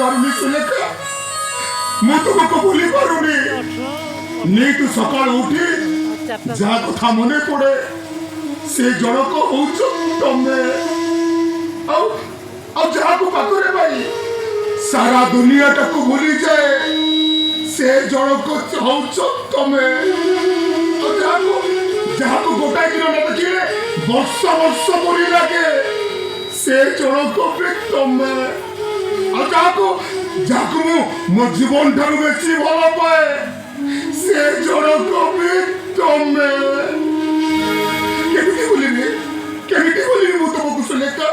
पारुनी सुलेखा मु तुमको भूली पारुनी नहीं तू सकाल उठी जहा कथा मने पड़े से जनक होउछ तमे आ जहा को पाखरे भाई सारा दुनिया तक भूली जाए से जनक होउछ तमे जहा को गोटाए दिन न देखिले वर्ष वर्ष पड़ी लागे से जनक भी तमे आ जहा को मो जीवन ठारू बेसी भल पाए से जनक भी तमे केमिति बोलिबी मु तुमको सुलेखा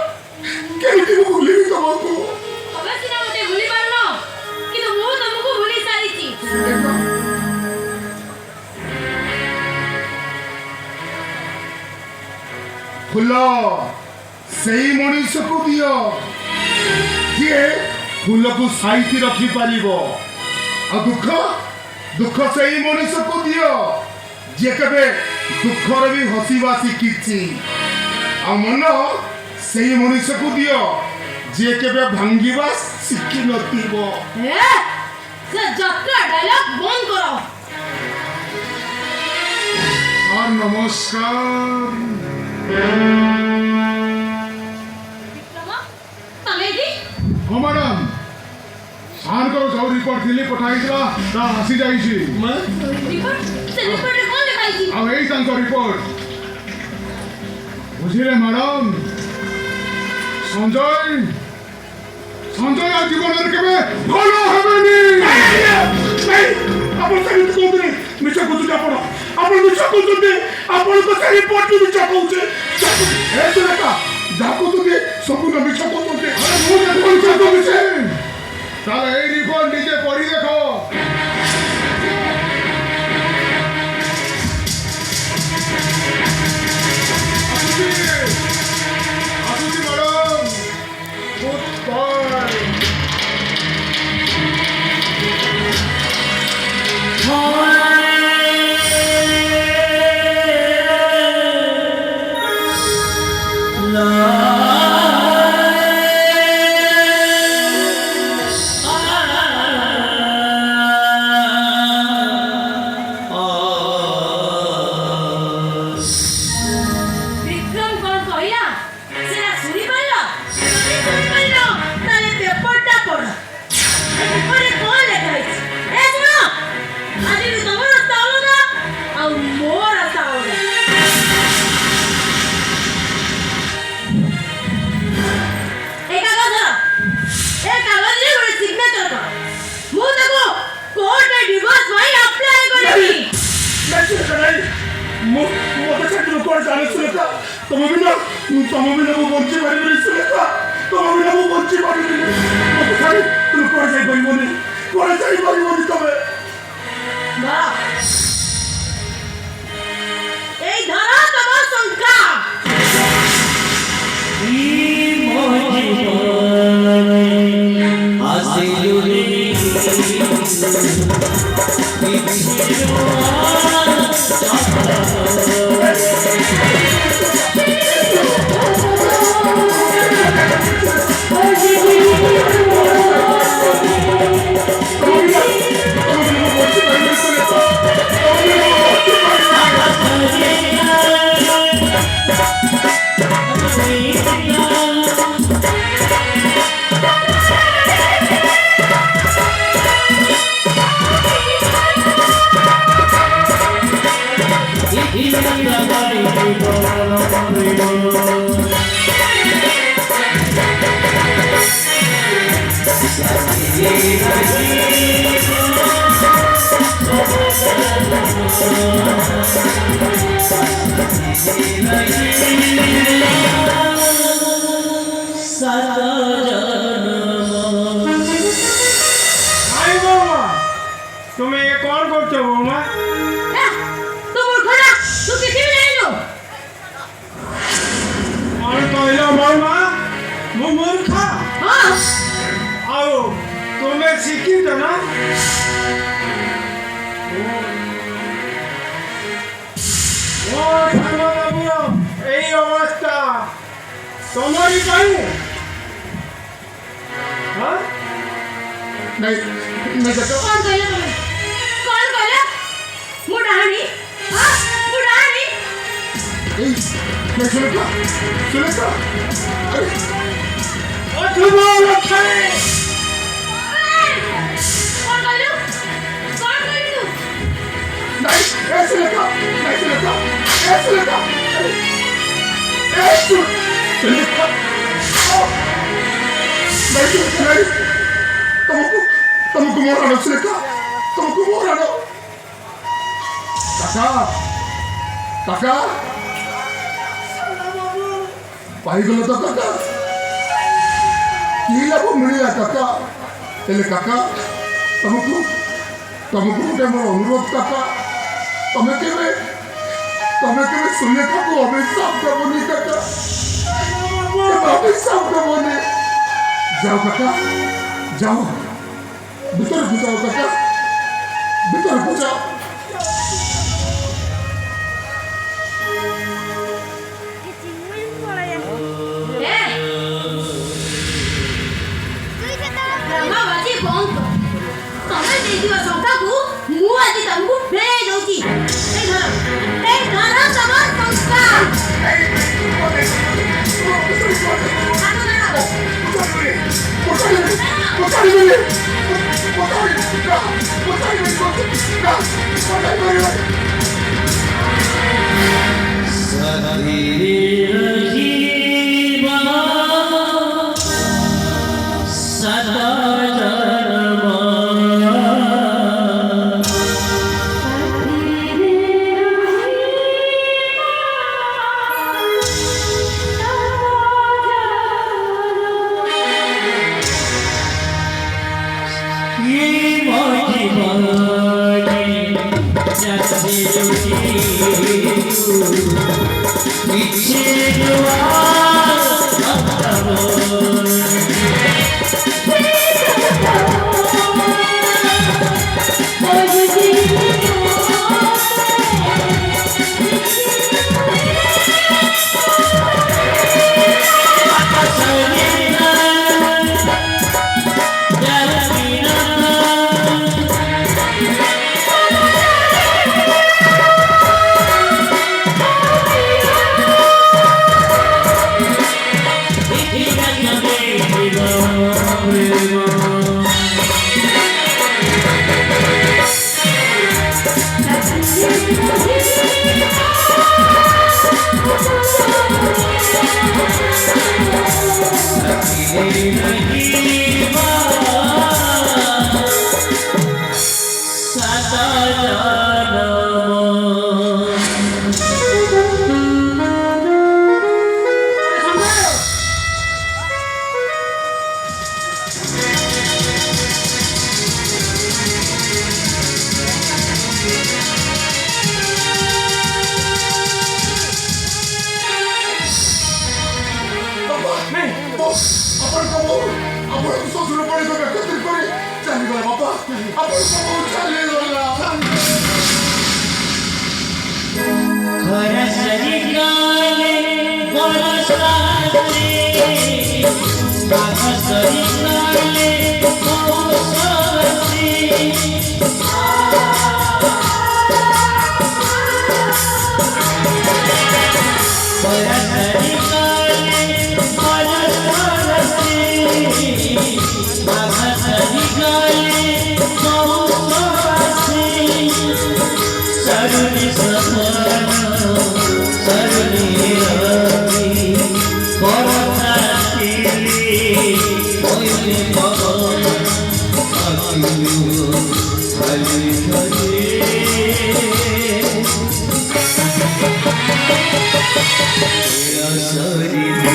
केमिति बोलिबी तुमको अबे सिना मते भूली पारनो किंतु मु तुमको भूली सारीची फुल सही मनीष को दियो जे फूल को साइती रखी पारिबो आ दुख सही मनीष को दियो जे कबे दुखर भी हसीबा शिखी आ मन सही मनीष को दियो जे केबे भांगीबा शिखी नथिबो से जत्रा डायलॉग बंद करो और नमस्कार विक्रमा तमे दी हो मैडम सान को जो रिपोर्ट दिल्ली पठाइला ता आसी जाईची रिपोर्ट से रिपोर्ट रे कोन लिखाइची अब एई तांको रिपोर्ट बुझिले मैडम संजय आ जीवन केबे भलो हेबेनी नहीं आपण सही कोंतरे मिछा कोचुटा पड़ो आपण मिछा कोचुटे आपण को सही रिपोर्ट मिछा कोचे ए सुलेखा जाको तुके संपूर्ण मिछा कोचुटे अरे मु मिछा कोचे ताले ए रिपोर्ट नीचे पढ़ी देखो आसुची मैडम गुड बाय तुम भी ना वो बंची मारी मेरी सुलेखा तुम भी ना वो बंची मारी मेरी मत खाली तुम कोई जाई परिबोनी तमे ना এই ধরা তোমার সংখ্যা ई मोहिनी आसिलुनी तुम्हें ये कौन करते हो मां तू मूर्खना तू किसी भी नहीं लो और कहलो मामा मु मूर्खा हां आओ तुम्हें सीखी तो ना ओ थाना बाबू এই অবস্থা তোমারই পাই হ্যাঁ नहीं नहीं काका कौन कहले तुम्हें कौन कहले मुडानी हां मुडानी ए नहीं सुलेखा सुलेखा अरे अथवा लखे कौन कहले तू नहीं ऐसे लगा ऐसे लगा ऐसे लगा नहीं तुमको मोरानो सिलेका तुमको मोरानो काका पाइगलो तो काका की लाभ मिलिला काका हेले काका तुमको गोटे मोर अनुरोध काका तमें केवे सुलेखा को अभिशाप देवनी काका अभिशाप देवनी जाओ काका जाओ भीतर को जाओ काका भीतर को जाओ ବ୍ରହ୍ମବାଦୀ ବନ୍ଦ କର ତମେ ଦେଇଥିବା ଟଙ୍କାକୁ ମୁଁ ଆଜି ତମକୁ ଫେରାଇ ଦଉଛି ଏ ଧର ତମ ଟଙ୍କା